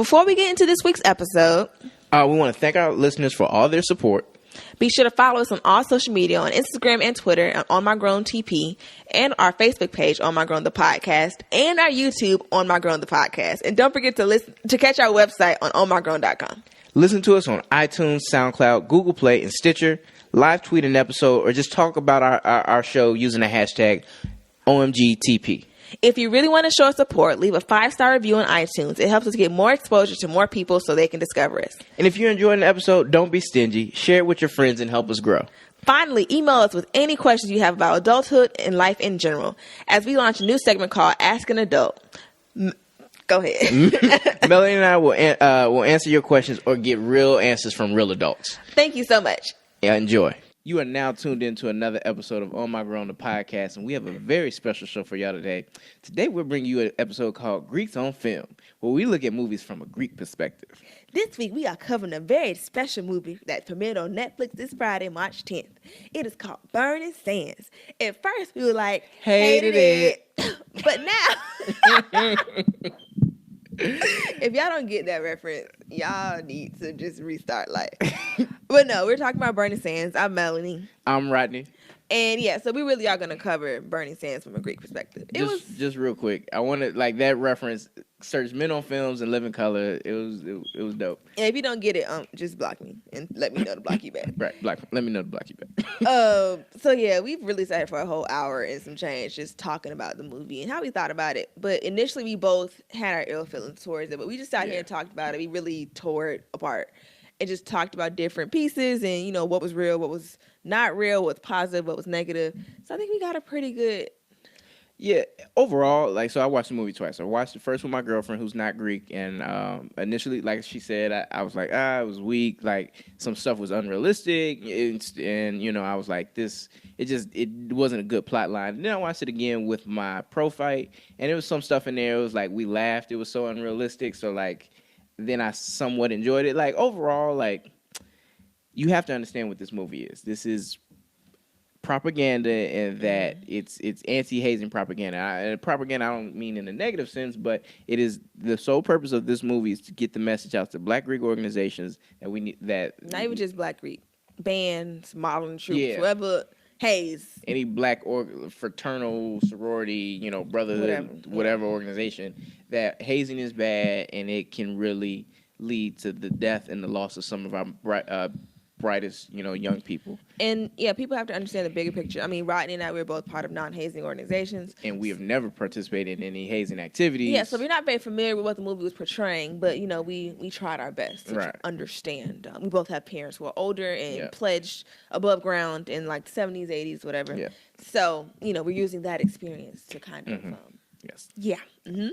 Before we get into this week's episode, we want to thank our listeners for all their support. Be sure to follow us on all social media on Instagram and Twitter on My Grown TP, and our Facebook page on My Grown the Podcast, and our YouTube on My Grown the Podcast. And don't forget to catch our website on ohmygrown.com. Listen to us on iTunes, SoundCloud, Google Play, and Stitcher. Live tweet an episode or just talk about our show using the hashtag OMGTP. If you really want to show us support, leave a 5-star review on iTunes. It helps us get more exposure to more people so they can discover us. And if you're enjoying the episode, don't be stingy. Share it with your friends and help us grow. Finally, email us with any questions you have about adulthood and life in general, as we launch a new segment called Ask an Adult. Go ahead. Melanie and I will answer your questions or get real answers from real adults. Thank you so much. Yeah, enjoy. You are now tuned into another episode of On My Grown, the podcast, and we have a very special show for y'all today. Today, we'll bring you an episode called Greeks on Film, where we look at movies from a Greek perspective. This week, we are covering a very special movie that premiered on Netflix this Friday, March 10th. It is called Burning Sands. At first, we were like, hated it. But now... If y'all don't get that reference, y'all need to just restart life. But no, we're talking about Burning Sands. I'm Melanie. I'm Rodney. And yeah, so we really are going to cover Burning Sands from a Greek perspective. Just real quick, I wanted like that reference. Search Men on Films and Living Color. It was dope. And if you don't get it, just block me and let me know to block you back. Right, let me know to block you back. So yeah, we've really sat for a whole hour and some change just talking about the movie and how we thought about it. But initially, we both had our ill feelings towards it, but we just sat here and talked about it. We really tore it apart and just talked about different pieces and what was real, what was not real, what was positive, what was negative. So I think we got a pretty good. Yeah, overall, so I watched the movie twice. I watched the first with my girlfriend, who's not Greek, and initially, like she said, I was like, it was weak. Like some stuff was unrealistic, and I was like, it wasn't a good plot line. And then I watched it again with my pro fight, and there was some stuff in there. It was like we laughed. It was so unrealistic. So then I somewhat enjoyed it. Like overall, you have to understand what this movie is. This is propaganda, and that it's anti-hazing propaganda. And propaganda, I don't mean in a negative sense, but it is the sole purpose of this movie is to get the message out to Black Greek organizations that we need not even just Black Greek bands, modeling troops, whoever haze any Black or fraternal sorority, brotherhood, whatever organization, that hazing is bad and it can really lead to the death and the loss of some of our brightest, young people. And yeah, people have to understand the bigger picture. I mean, Rodney and I, we're both part of non-hazing organizations. And we have never participated in any hazing activities. Yeah, so we're not very familiar with what the movie was portraying, but, we tried our best to understand. We both have parents who are older and pledged above ground in the 70s, 80s, whatever. Yeah. So, we're using that experience to kind of... yes. Yeah. Mm-hmm.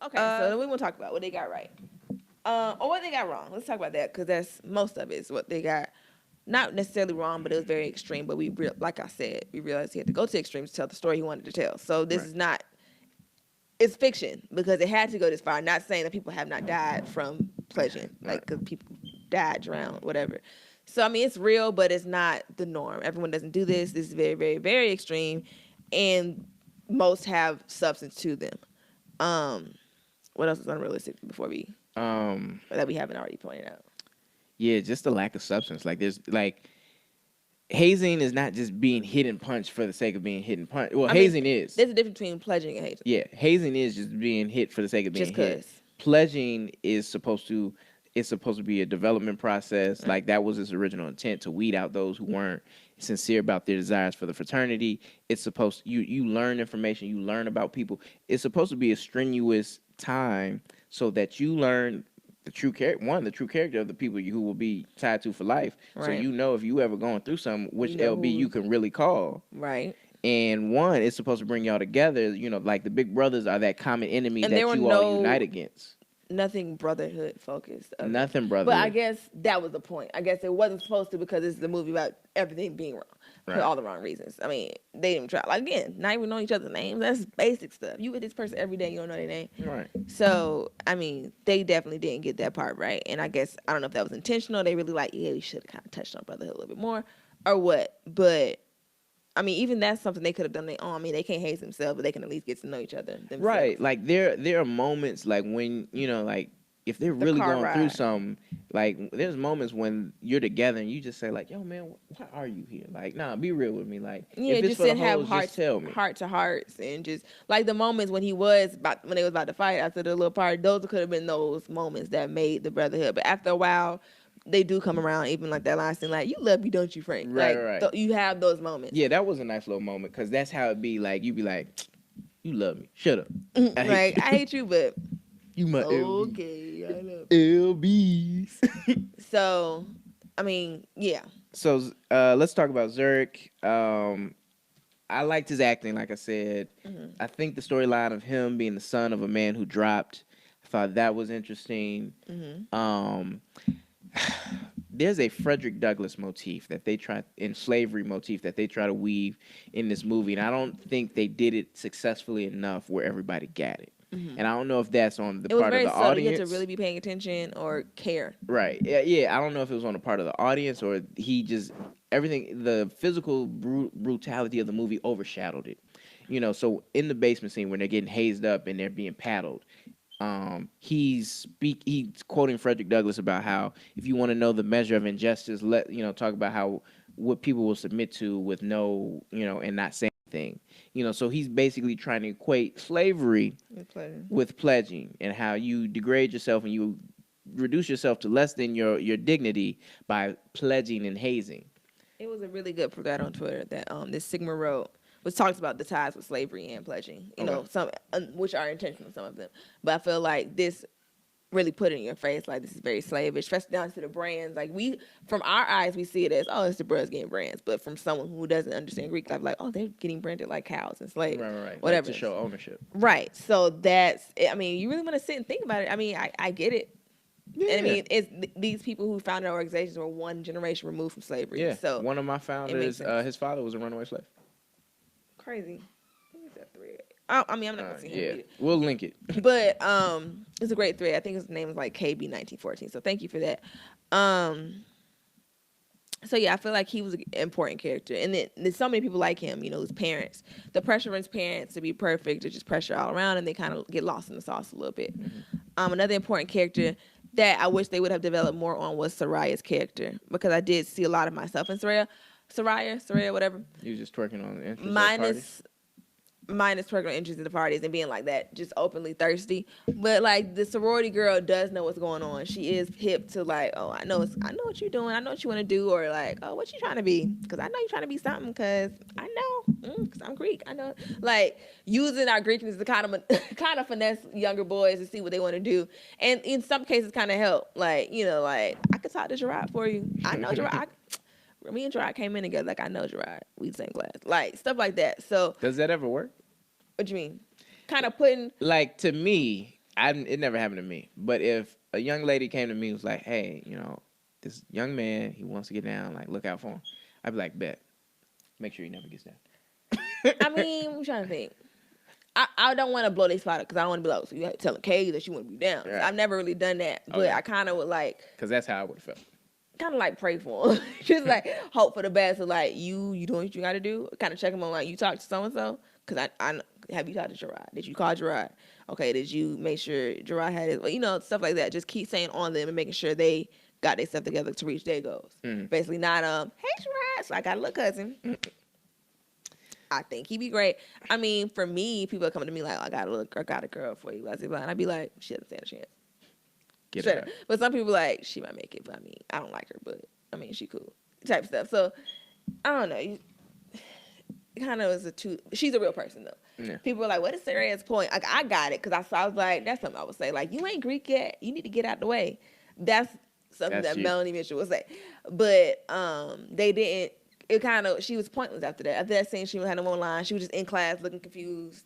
Okay, so then we want to talk about what they got right. Or what they got wrong. Let's talk about that, because that's most of it is what they got not necessarily wrong, but it was very extreme. But like I said, we realized he had to go to extremes to tell the story he wanted to tell. So this is not, it's fiction, because it had to go this far. I'm not saying that people have not died from pledging, because people died, drowned, whatever. So, I mean, it's real, but it's not the norm. Everyone doesn't do this. This is very, very, very extreme, and most have substance to them. What else is unrealistic before we... that we haven't already pointed out? Yeah, just the lack of substance. Hazing is not just being hit and punched for the sake of being hit and punched. Well, hazing is. There's a difference between pledging and hazing. Yeah, hazing is just being hit for the sake of being hit. Pledging is supposed to be a development process. Like that was its original intent, to weed out those who weren't sincere about their desires for the fraternity. It's supposed you learn information, you learn about people. It's supposed to be a strenuous time so that you learn the true character of the people who will be tied to for life. Right. So if you ever going through something, which LB you can really call. Right. And it's supposed to bring y'all together. The big brothers are that common enemy and that you all unite against. Nothing brotherhood focused. Nothing brotherhood. But I guess that was the point. I guess it wasn't supposed to, because it's the movie about everything being wrong. For all the wrong reasons. I mean, they didn't try. Again, not even knowing each other's names. That's basic stuff. You with this person every day, you don't know their name. Right. So, I mean, they definitely didn't get that part right. And I guess, I don't know if that was intentional. They really we should have kind of touched on brotherhood a little bit more or what. But, I mean, even that's something they could have done their own. I mean, they can't hate themselves, but they can at least get to know each other themselves. Right. There are moments when, if they're The really car going through ride. something, like there's moments when you're together and you just say like, "Yo, man, why are you here?" Like, nah, be real with me. Like, Yeah, if it's just for the sit and have hoes, just tell me. heart to hearts, and just like the moments when when they was about to fight after the little party. Those could have been those moments that made the brotherhood. But after a while, they do come around. Even like that last thing, like you love me, don't you, Frank? Right, Like right. you have those moments. Yeah, that was a nice little moment because that's how it be. Like, you be like, "You love me, shut up." I hate Like I hate you, but you, my LB. okay, I love LBs. So, I mean, yeah. So let's talk about Zurich. I liked his acting, like I said. Hmm. I think the storyline of him being the son of a man who dropped, I thought that was interesting. Hmm. Um, there's a Frederick Douglass motif that they try in slavery motif that they try to weave in this movie, and I don't think they did it successfully enough where everybody got it. Hmm. And I don't know if that's on the It was part of very the subtle. You had to audience. really be paying attention or care. Right. Yeah, yeah. I don't know if it was on the part of the audience or he just everything. The physical brutality of the movie overshadowed it. So in the basement scene when they're getting hazed up and they're being paddled, he's quoting Frederick Douglass about how if you want to know the measure of injustice, talk about how what people will submit to with no, and not saying anything. So he's basically trying to equate slavery With pleasure. with pledging and how you degrade yourself and you reduce yourself to less than your dignity by pledging and hazing. It was a really good thread on Twitter that this Sigma wrote, which talks about the ties with slavery and pledging. Okay. Some which are intentional, some of them. But I feel like this really put it in your face, like this is very slavish, especially down to the brands. Like from our eyes, we see it as, oh, it's the bros getting brands. But from someone who doesn't understand Greek life, like, oh, they're getting branded like cows and slaves, Right. Like whatever. to show ownership. Right. So I mean, you really want to sit and think about it. I mean, I get it. Yeah. And I mean, these people who founded organizations were one generation removed from slavery. Yeah. So One of my founders, sense. his father was a runaway slave. Crazy. Who's that thread? I mean, I'm not gonna see him. Yeah. Read it. We'll link it. But it's a great thread. I think his name is like KB1914. So thank you for that. So yeah, I feel like he was an important character, and then there's so many people like him. His parents, the pressure on his parents to be perfect, to just pressure all around, and they kind of get lost in the sauce a little bit. Another important character that I wish they would have developed more on was Soraya's character, because I did see a lot of myself in Soraya, whatever. He was just twerking on the entrance parties. Minus regular interest in the parties and being like that, just openly thirsty. But like the sorority girl does know what's going on. She is hip to like, oh, I know what you're doing. I know what you want to do, or like, oh, what you trying to be? Because I know you're trying to be something. Because I know, because I'm Greek. I know, like using our Greekness to kind of finesse younger boys to see what they want to do, and in some cases, kind of help. Like like I could talk to Gerard for you. I know Gerard. Me and Gerard came in together. Like I know Gerard. We the same class. Like stuff like that. So Does that ever work? what you mean? Kind of putting Like to me, it never happened to me. But if a young lady came to me and was like, "Hey, this young man, he wants to get down. Like, look out for him," I'd be like, "Bet, make sure he never gets down." I mean, I'm trying to think. I don't want to blow their spot up because I don't want to be like, so you telling Kay that you want to be down. Right. I've never really done that, but Okay. I kind of would like, Because that's how I would have felt. kind of like pray for him, just like hope for the best. So like you doing what you got to do. Kind of check him on like you talk to so and so because I have you talked to Gerard? Did you call Gerard? Okay, did you make sure Gerard had his? Stuff like that. Just keep saying on them and making sure they got their stuff together to reach their goals. Mm-hmm. Basically, not hey Gerard, so I got a little cousin. I think he'd be great. I mean, for me, people are coming to me like, I got a girl for you, blah, blah, blah. And I'd be like, she doesn't stand a chance. Get Sure. it. But some people like, she might make it, but I mean, I don't like her, but I mean, she cool. Type stuff. So, I don't know. It kind of is she's a real person, though. Yeah. People are like, what is Sarah's point? Like, I got it, because I was like, that's something I would say. Like, you ain't Greek yet. You need to get out the way. That's something that Melanie Mitchell would say. But they didn't. She was pointless after that. After that scene, she had no more line. She was just in class looking confused.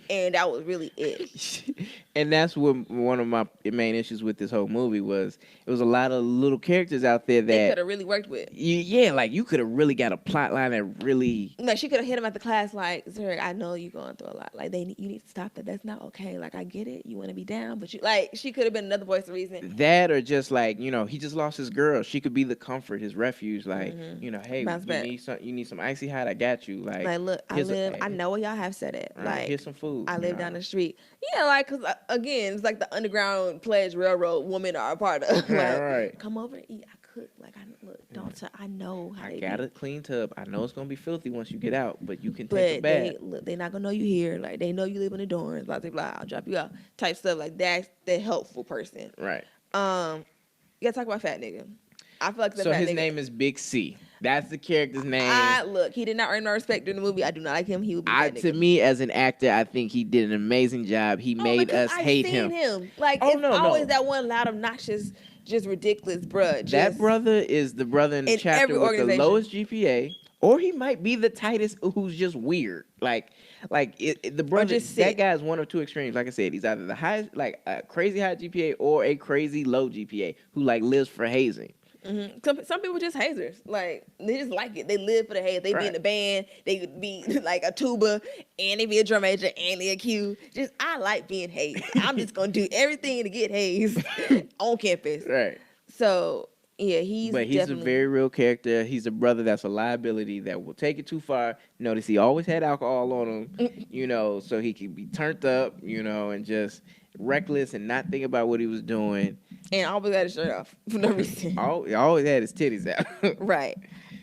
And that was really it. And that's what one of my main issues with this whole movie was. It was a lot of little characters out there that they could have really worked with. Like you could have really got a plot line that really. No, she could have hit him at the class like, Zurich, I know you're going through a lot. Like you need to stop that. That's not okay. Like I get it. You want to be down, but she could have been another voice of reason. That or just like he just lost his girl. She could be the comfort, his refuge. Like hey, bounce you need some icy hot, I got you. Like, look, I know where y'all have said it. Like, here's some food. I live down the street. Yeah, like, because, again, it's like the Underground Pledge Railroad women are a part of. Like, come over and eat. I cook. Like, I know how I got a clean tub. I know it's going to be filthy once you get out, but you can take a bath. They're not going to know you here. Like, they know you live in the dorms, blah, blah, blah. I'll drop you out. Type stuff. Like, that's the helpful person. Right. You got to talk about Fat Nigga. I feel like so his name is Big C. That's the character's name. Look, he did not earn my respect during the movie. I do not like him. He would be Fat Nigga. To me, as an actor, I think he did an amazing job. He made us hate him. Like, it's always that one loud, obnoxious, just ridiculous bruh. That brother is the brother in the chapter with the lowest GPA, or he might be the tightest who's just weird. The brother, that guy's one of two extremes. Like I said, he's either the highest, like a crazy high GPA, or a crazy low GPA who like lives for hazing. Mm-hmm. Some people just hazers. Like, they just like it. They live for the haze. They be in the band. They could be like a tuba, and they be a drum major, and they a Q. I like being hazed. I'm just gonna do everything to get hazed on campus. Right. So yeah, he's a very real character. He's a brother that's a liability that will take it too far. Notice he always had alcohol on him, so he could be turned up, and just reckless and not think about what he was doing. And always had his shirt off for no reason. Always had his titties out. Right.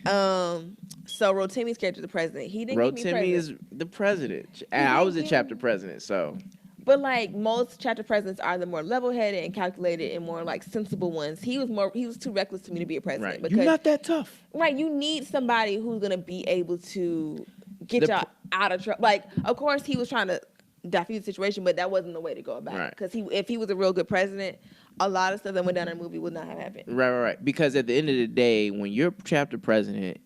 So Rotimi's character, the president, he didn't give me president. Rotimi is the president. And I was a chapter president, so. But like most chapter presidents are the more level-headed and calculated and more like sensible ones. He was too reckless to me to be a president. Right. Because, you're not that tough. Right. You need somebody who's gonna be able to get y'all out of trouble. Like, of course, he was trying to diffuse the situation, but that wasn't the way to go about it. Because if he was a real good president, a lot of stuff that went down in the movie would not have happened. Right. Because at the end of the day, when you're chapter president,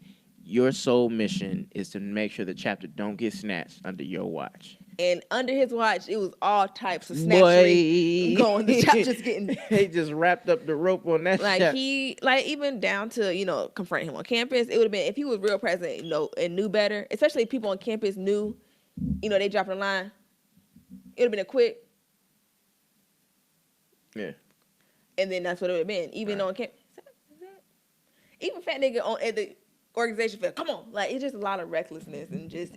your sole mission is to make sure the chapter don't get snatched under your watch. And under his watch, it was all types of snatchery going. The chapter's getting. They just wrapped up the rope on that. Even down to confronting him on campus. It would have been if he was real president, and knew better. Especially if people on campus knew, they dropped a line. It would have been a quick. Yeah. And then that's what it would have been. Even on campus. Even Fat Nigga at the organization felt, come on. Like, it's just a lot of recklessness and just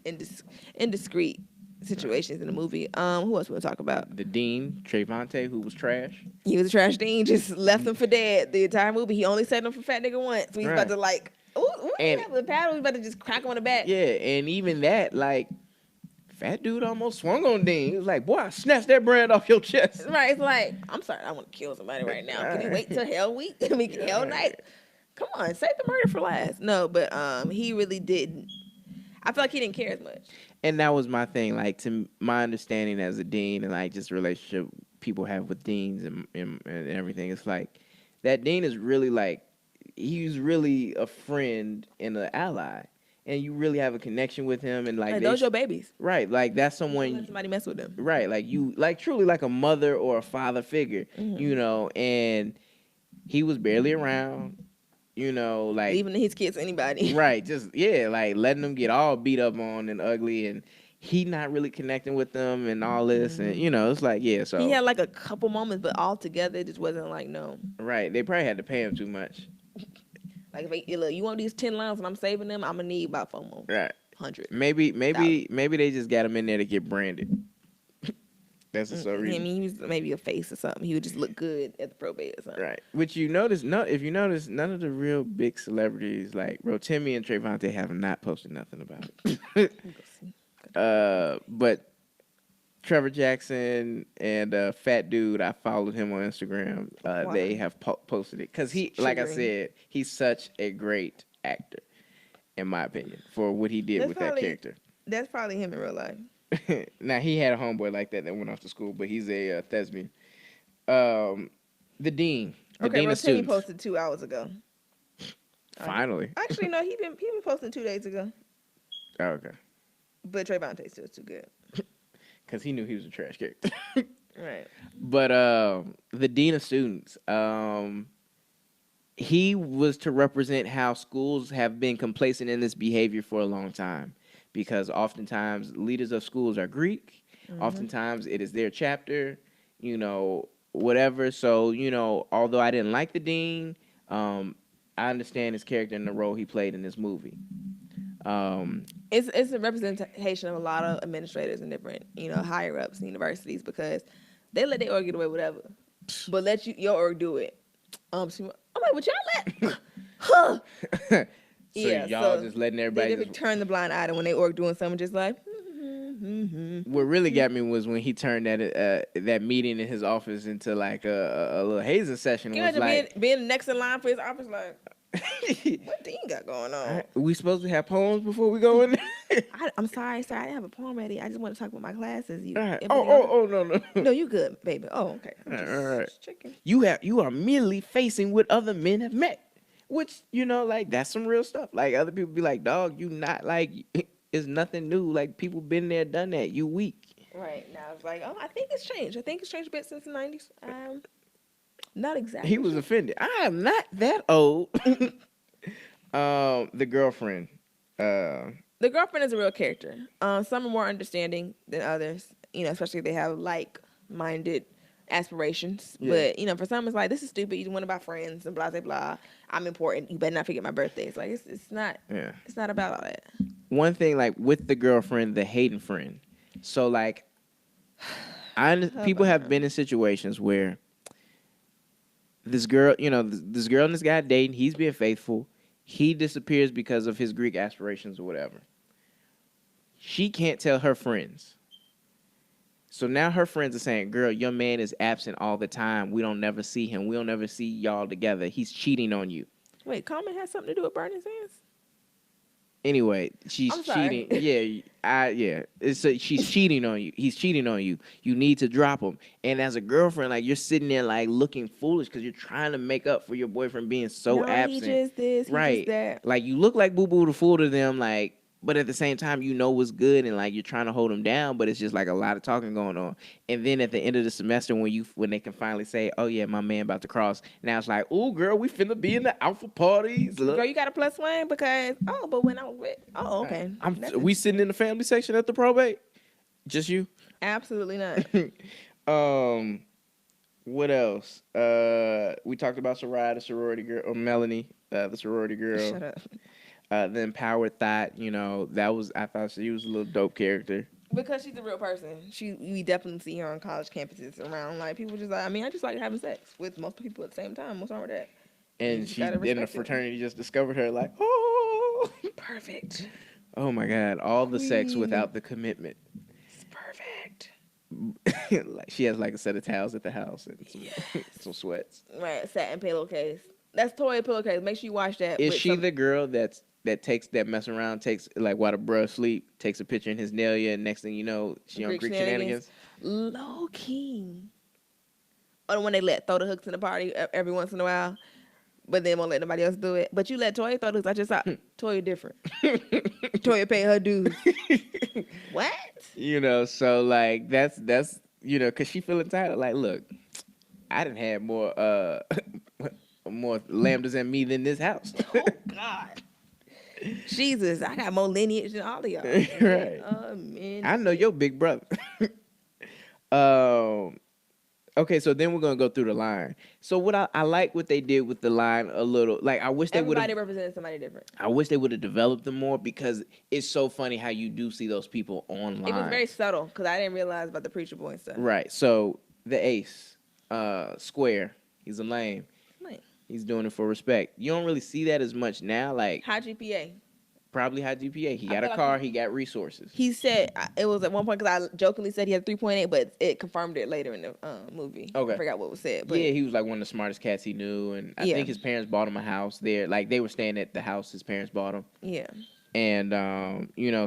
indiscreet situations in the movie. Who else we talk about? The dean, Trevante, who was trash. He was a trash dean, just left him for dead the entire movie. He only set him for Fat Nigga once. So he's about to have the paddle. He's about to just crack him on the back. Yeah, and even that, Fat dude almost swung on Dean. He was like, boy, I snatched that brand off your chest. Right, it's like, I'm sorry, I want to kill somebody right now. Can we wait till hell week? Hell night? Come on, save the murder for last. No, but he really didn't. I feel like he didn't care as much. And that was my thing. Like, to my understanding as a dean and just relationship people have with deans and everything, it's like that dean is really he's really a friend and an ally. And you really have a connection with him, and those your babies, right? Like that's someone. Let somebody mess with them, right? Like you, truly like a mother or a father figure, And he was barely around, leaving his kids to anybody, right? Just letting them get all beat up on and ugly, and he not really connecting with them and all this, and it's So he had a couple moments, but all together it just wasn't no. Right? They probably had to pay him too much. Like, if you want these 10 lines and I'm saving them, I'm gonna need about 4 more. Right. 100. Maybe they just got him in there to get branded. That's the sole reason. I mean, he was maybe a face or something. He would just look good at the probate or something. Right. Which if you notice, none of the real big celebrities like Rotimi and Trevante have not posted nothing about it. But Trevor Jackson and Fat Dude, I followed him on Instagram. They have posted it because like I said, he's such a great actor, in my opinion, for what he did with that character. That's probably him in real life. Now he had a homeboy like that went off to school, but he's a thespian. The dean, dean of students. Posted 2 hours ago. Finally. Actually, no, he been posting 2 days ago. Oh, okay. But Trevante still too good. Because he knew he was a trash character. Right. But the dean of students, he was to represent how schools have been complacent in this behavior for a long time. Because oftentimes leaders of schools are Greek. Mm-hmm. Oftentimes it is their chapter, whatever. So, although I didn't like the dean, I understand his character and the role he played in this movie. It's a representation of a lot of administrators and different, higher ups in universities because they let their org get away with whatever, but let your org do it. I'm like, what y'all let? Huh. So y'all just letting everybody they turn the blind eye to when they org doing something just like. What really got me was when he turned that meeting in his office into like a little hazing session. Can you imagine being next in line for his office, like, what Dean got going on? We supposed to have poems before we go in there? I'm sorry, sir. I didn't have a poem ready. I just want to talk about my classes. Right. No. No, you good, baby. Oh, okay. All right. You are merely facing what other men have met, which like that's some real stuff. Like other people be like, dog, you not like it's nothing new. Like people been there, done that. You weak. Right now it's like, I think it's changed. I think it's changed a bit since the 90s. Not exactly. He was offended. I am not that old. The girlfriend. The girlfriend is a real character. Some are more understanding than others, especially if they have like-minded aspirations. Yeah. But, for some, it's like, this is stupid. You want to buy friends and blah, blah, blah. I'm important. You better not forget my birthday. It's like, it's not It's not about all that. One thing, like, with the girlfriend, the hating friend. So, like, people have been in situations where this girl, this girl and this guy dating, he's being faithful. He disappears because of his Greek aspirations or whatever. She can't tell her friends. So now her friends are saying, girl, your man is absent all the time. We don't never see him. We don't never see y'all together. He's cheating on you. Wait, Common has something to do with burning his hands? Anyway, she's cheating. She's cheating on you. He's cheating on you. You need to drop him. And as a girlfriend, like you're sitting there like looking foolish because you're trying to make up for your boyfriend being so absent. He just this, right? He just that. Like you look like Boo Boo the Fool to them, like, but at the same time what's good and like you're trying to hold him down, but it's just like a lot of talking going on. And then at the end of the semester, when they can finally say, "Oh yeah, my man about to cross," now it's like, "Oh girl, we finna be in the alpha parties." Look. Girl, you got a plus one because but when I was with okay. We sitting in the family section at the probate. Just you? Absolutely not. What else? We talked about Soraya, the sorority girl, or Melanie, the sorority girl. Shut up. The empowered thought, I thought she was a little dope character. Because she's a real person. We definitely see her on college campuses around. Like people just like, I just like having sex with multiple people at the same time. What's wrong with that? And she in the fraternity just discovered her like, oh, perfect. Oh my God, all the sex without the commitment. It's perfect. Like she has like a set of towels at the house and some sweats. Right, satin pillowcase. That's Toya pillowcase. Make sure you watch that. Is she the girl that mess around, takes like while the bruh sleep, takes a picture in his nail, and next thing you know, she on Greek shenanigans? Low key. Or when they throw the hooks in the party every once in a while, but then won't let nobody else do it. But you let Toya throw the hooks. I just thought Toya different. Toya pay her dues. What? So like that's because she feel entitled. Like, look, I done had more lambdas in me than this house. Oh God. Jesus, I got more lineage than all of y'all. Right. I know your big brother. Okay, so then we're gonna go through the line. So what I like what they did with the line a little. Like I wish they would. Everybody represented somebody different. I wish they would have developed them more because it's so funny how you do see those people online. It was very subtle because I didn't realize about the preacher boy and stuff. Right. So the ace, Square, he's a lame. He's doing it for respect. You don't really see that as much now. Like high GPA. Probably high GPA. He got a car. He got resources. He said it was at one point because I jokingly said he had 3.8, but it confirmed it later in the movie. Okay. I forgot what was said. But yeah, he was like one of the smartest cats he knew, and I think his parents bought him a house there. Like they were staying at the house his parents bought him. Yeah. And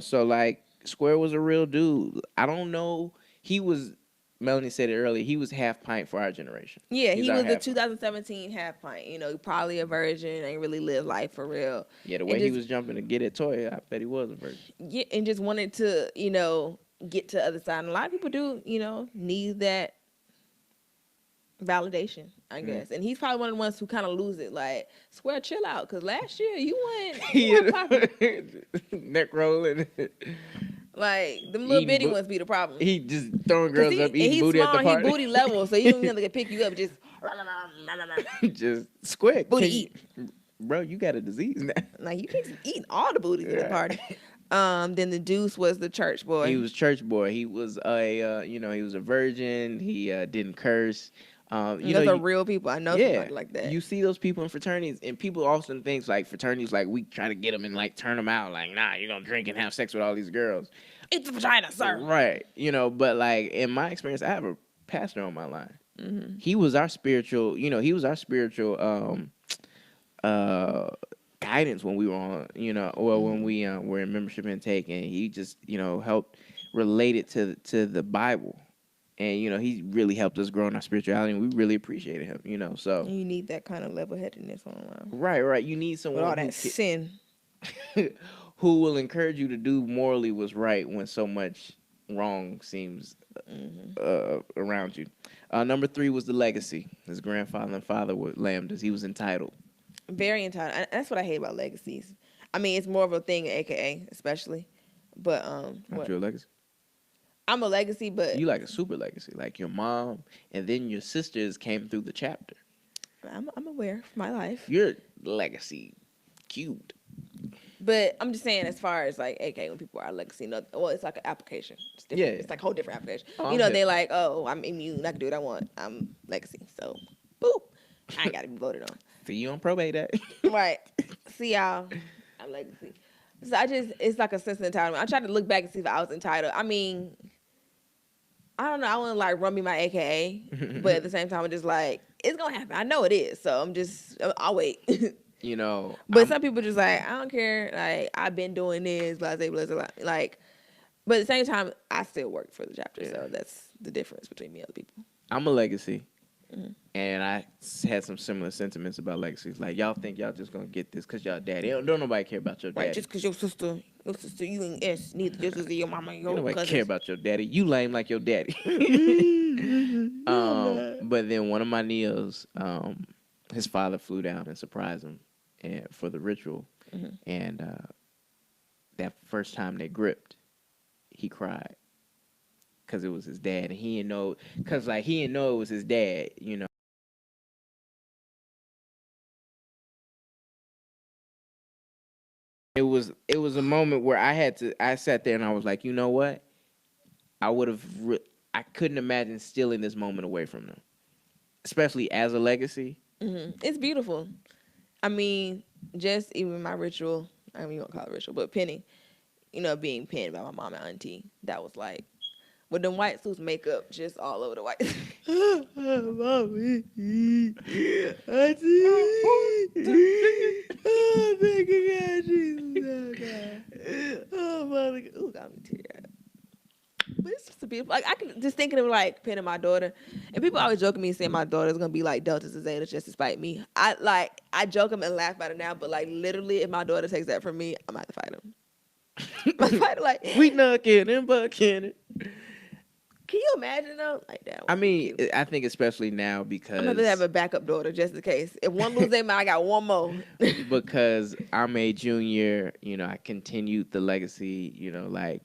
so like Square was a real dude. I don't know. He was. Melanie said it earlier. He was half pint for our generation. Yeah, he was the 2017 half pint. Probably a virgin, ain't really lived life for real. Yeah, the way he was jumping to get at Toya, I bet he was a virgin. Yeah, and just wanted to, get to the other side. And a lot of people do, need that validation, I guess. And he's probably one of the ones who kind of lose it. Like, Square, chill out, because last year you weren't popping. Neck rolling. Like, them little bitty ones be the problem. He just throwing girls up, eating booty at the party. He's booty level, so you don't have to pick you up, just... just squick. Booty eat. bro, you got a disease now. Like, you can't just eat all the booties at the Right. party. Then the Deuce was the church boy. He was church boy. He was he was a virgin. He didn't curse. And those are real people. I know yeah, somebody like that. you see those people in fraternities, and people often think like fraternities, like we try to get them and like turn them out. Like, nah, you're gonna drink and have sex with all these girls. It's a vagina, sir. Right. But like in my experience, I have a pastor on my line. Mm-hmm. He was our spiritual, guidance when we were on, when we were in membership intake, and he just, helped relate it to the Bible. And, he really helped us grow in our spirituality, and we really appreciated him, so. You need that kind of level-headedness online. Right. You need someone with all that sin. who will encourage you to do morally what's right when so much wrong seems around you. Number 3 was the legacy. His grandfather and father were lambdas. He was entitled. Very entitled. That's what I hate about legacies. I mean, it's more of a thing in AKA, especially. But Aren't you a legacy? I'm a legacy, but you like a super legacy, like your mom, and then your sisters came through the chapter. I'm aware of my life. You're legacy cubed. But I'm just saying, as far as like AKA, when people are legacy, it's like an application. It's different. Yeah. It's like a whole different application. Oh, they like, oh, I'm immune. I can do what I want. I'm legacy. So, boop. I ain't got to be voted on. See you on probate day. Right. See y'all. I'm legacy. So it's like a sense of entitlement. I tried to look back and see if I was entitled. I mean, I don't know. I want to like run me my AKA, but at the same time, I'm just like, it's going to happen. I know it is. So I'll wait. But some people just like, I don't care. Like, I've been doing this, blah, blah, blah, blah. Like, but at the same time, I still work for the chapter. Yeah. So that's the difference between me and other people. I'm a legacy. Mm-hmm. And I had some similar sentiments about legacies. Like, y'all think y'all just gonna get this because y'all daddy. Don't nobody care about your daddy. Right, just because your sister, you ain't S, neither just as your mama, your nobody cousins. Care about your daddy. You lame like your daddy. But then one of my neos, his father flew down and surprised him for the ritual. Mm-hmm. And that first time they gripped, he cried. Because it was his dad, and he didn't know. Because he didn't know it was his dad, It was a moment where I sat there and I was like, you know what? I couldn't imagine stealing this moment away from them, especially as a legacy. Mm-hmm. It's beautiful. I mean, just even my ritual. I mean, you won't call it ritual, but pinning. Being pinned by my mom and auntie. That was like. With them white suits, makeup just all over the white. Mommy, oh, thank you, God, Jesus, oh, Monica, ooh, got me teary-eyed. But it's just a beautiful. Like I can just thinking of like pinning my daughter, and people always joke at me saying my daughter's gonna be like Delta to Zeta just to spite me. I joke them and laugh about it now, but like literally, if my daughter takes that from me, I'm gonna have to fight him. I fight like we knucking and bucking it. Can you imagine though? Like that. I mean, I think especially now because I'm gonna have a backup daughter just in case. If one loses their mind, I got one more. Because I'm a junior, I continued the legacy. Like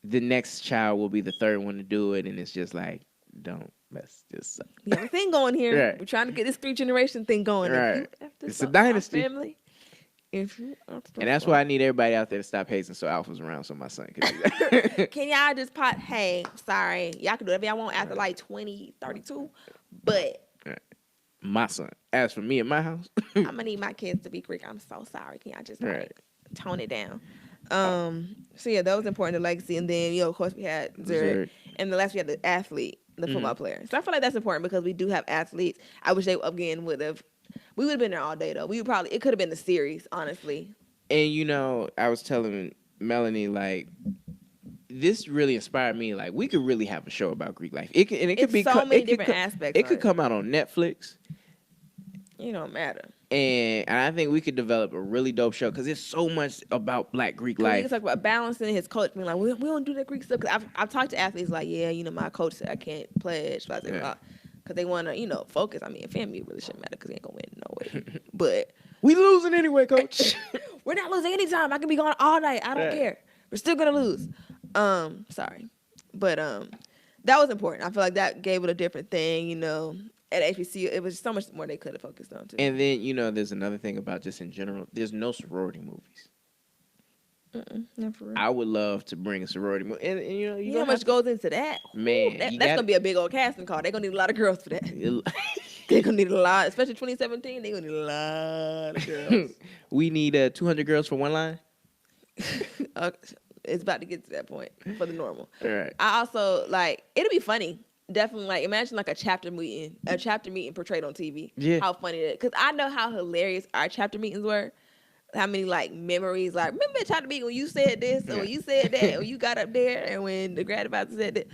the next child will be the third one to do it, and it's just like, don't mess this up. You have a thing going here. Right. We're trying to get this 3-generation thing going. Right. It's a dynasty. Family. And that's why I need everybody out there to stop hazing so Alpha's around so my son can do that. Can y'all just hey, sorry. Y'all can do whatever y'all want after like 20, 32. But my son. As for me at my house. I'm going to need my kids to be Greek. I'm so sorry. Can y'all just tone it down? So yeah, that was important, the legacy. And then, of course, we had Zurich. And the last we had the athlete, the football player. So I feel like that's important because we do have athletes. I wish they, again, we would have been there all day, though. It could have been the series, honestly. And, I was telling Melanie, like, this really inspired me. Like, we could really have a show about Greek life. It could be so many different aspects. It could come out on Netflix. It don't matter. And I think we could develop a really dope show because there's so much about Black Greek life. We can talk about balancing his coach being like, we don't do that Greek stuff. Because I've talked to athletes like, my coach said I can't pledge. Because they want to, focus. I mean, family really shouldn't matter because they ain't going to win no way. But we losing anyway, coach. We're not losing anytime. I can be gone all night. I don't care. We're still going to lose. Sorry. But that was important. I feel like that gave it a different thing, at HBCU, it was so much more they could have focused on too. And then there's another thing about just in general. There's no sorority movies. Not for real. I would love to bring a sorority movie, and you know how much goes into that, man. That's gonna be a big old casting call. They're gonna need a lot of girls for that. They're gonna need a lot, especially 2017. They're gonna need a lot of girls. We need 200 girls for one line. It's about to get to that point for the normal. All right. I also it'll be funny. Definitely, imagine a chapter meeting portrayed on TV. Yeah. How funny it is. Because I know how hilarious our chapter meetings were. How many memories, remember the chapter meeting when you said this, or when you said that, when you got up there, and when the grad advisor said that.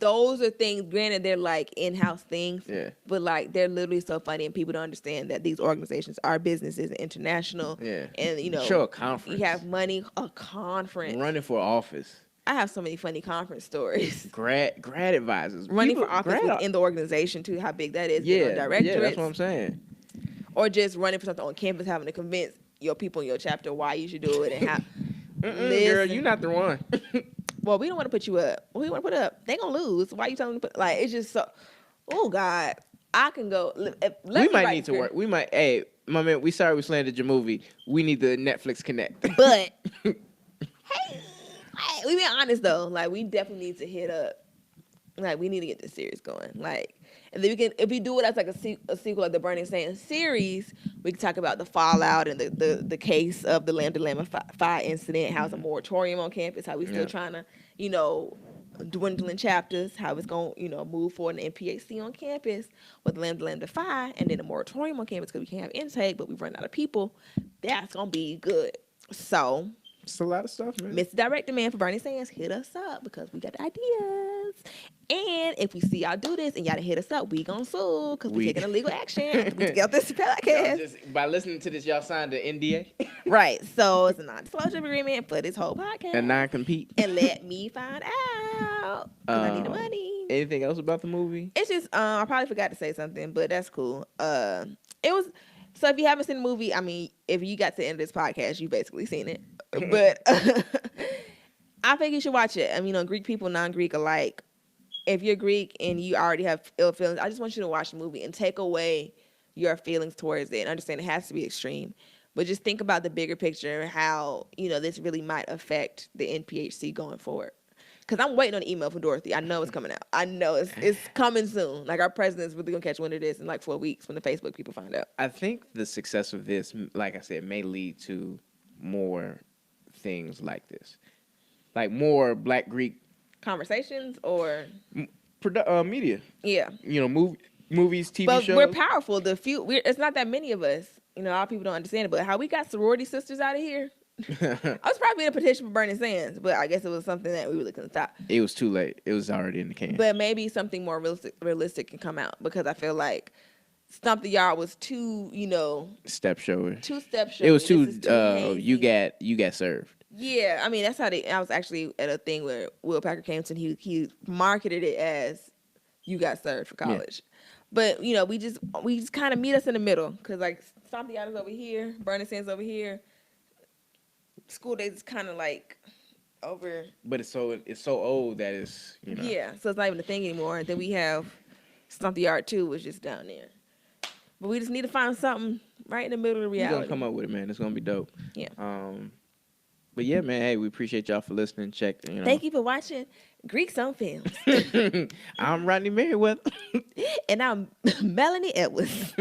Those are things, granted, they're in-house things. Yeah. But they're literally so funny, and people don't understand that these organizations are businesses and international. Yeah. And, show a conference. You have money, a conference. Running for office. I have so many funny conference stories. Grad advisors. Running for office within the organization, too, how big that is. Yeah, directorates. that's what I'm saying. Or just running for something on campus, having to convince your people in your chapter why you should do it and how. Girl, you're not the one. Well, we don't want to put you up. We want to put up. They gonna lose. Why you telling them to put? It's just so. Oh God, I can go. We might need to work. We might. Hey, my man, we sorry we slandered your movie. We need the Netflix connect. But hey, we being honest though. We definitely need to hit up. We need to get this series going. And then we can, if we do it as a sequel of the Burning Sands series, we can talk about the fallout and the case of the Lambda Lambda Phi incident, how it's a moratorium on campus, how we still trying to, dwindling chapters, how it's going to, move forward in NPHC on campus with Lambda Lambda Phi, and then a moratorium on campus because we can't have intake, but we've run out of people. That's going to be good. So, it's a lot of stuff, man. Mr. Director Man for Burning Sands, hit us up because we got the ideas. And if we see y'all do this and y'all hit us up, we gonna sue because we taking a legal action. We together this podcast. By listening to this, y'all signed the NDA. Right. So it's a non-disclosure agreement for this whole podcast. A non-compete. And let me find out because I need the money. Anything else about the movie? It's just I probably forgot to say something, but that's cool. It was. So if you haven't seen the movie, I mean, if you got to the end of this podcast, you've basically seen it. But I think you should watch it. I mean, Greek people, non-Greek alike. If you're Greek and you already have ill feelings, I just want you to watch the movie and take away your feelings towards it and understand it has to be extreme. But just think about the bigger picture and how, this really might affect the NPHC going forward. Because I'm waiting on an email from Dorothy. I know it's coming out. I know it's coming soon. Our president's really going to catch wind of this in 4 weeks when the Facebook people find out. I think the success of this, like I said, may lead to more things like this. More Black Greek conversations or media. Yeah. Movies, TV but shows. We're powerful. It's not that many of us. A lot of people don't understand it. But how we got sorority sisters out of here. I was probably in a petition for Burning Sands, but I guess it was something that we really couldn't stop. It was too late. It was already in the can. But maybe something more realistic can come out because I feel like Stomp the Yard was too, step showy. Too step showy. It was too you got served. Yeah, I mean that's how I was actually at a thing where Will Packer came to and he marketed it as you got served for college. Yeah. But we just kind of meet us in the middle because Stomp the Yard is over here, Burning Sands over here. School days is kind of over. But it's so old that it's Yeah, so it's not even a thing anymore. And then we have Stomp the Yard 2, which is down there. But we just need to find something right in the middle of reality. We're gonna come up with it, man. It's gonna be dope. Yeah. But yeah, man. Hey, we appreciate y'all for listening. Check. Thank you for watching Greeks on Films. I'm Rodney Merriweather. And I'm Melanie Edwards.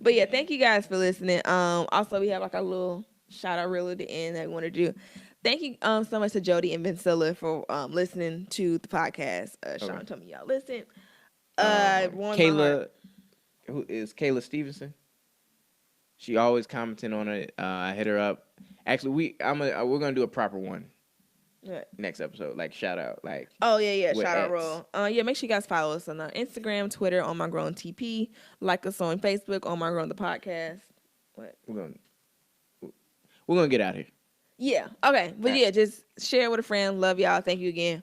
But yeah, thank you guys for listening. Also, we have a little shout out reel at the end that we want to do. Thank you so much to Jody and Vincilla for listening to the podcast. Sean told me y'all listen. Kayla, who is Kayla Stevenson? She always commenting on it. I hit her up. Actually, we're gonna do a proper one. What? Next episode, shout out, Oh yeah, shout out roll. Yeah, make sure you guys follow us on Instagram, Twitter, On My Grown TP. Like us on Facebook, On My Grown the podcast. What? We're gonna get out of here. Yeah. Okay. But yeah, just share it with a friend. Love y'all. Thank you again.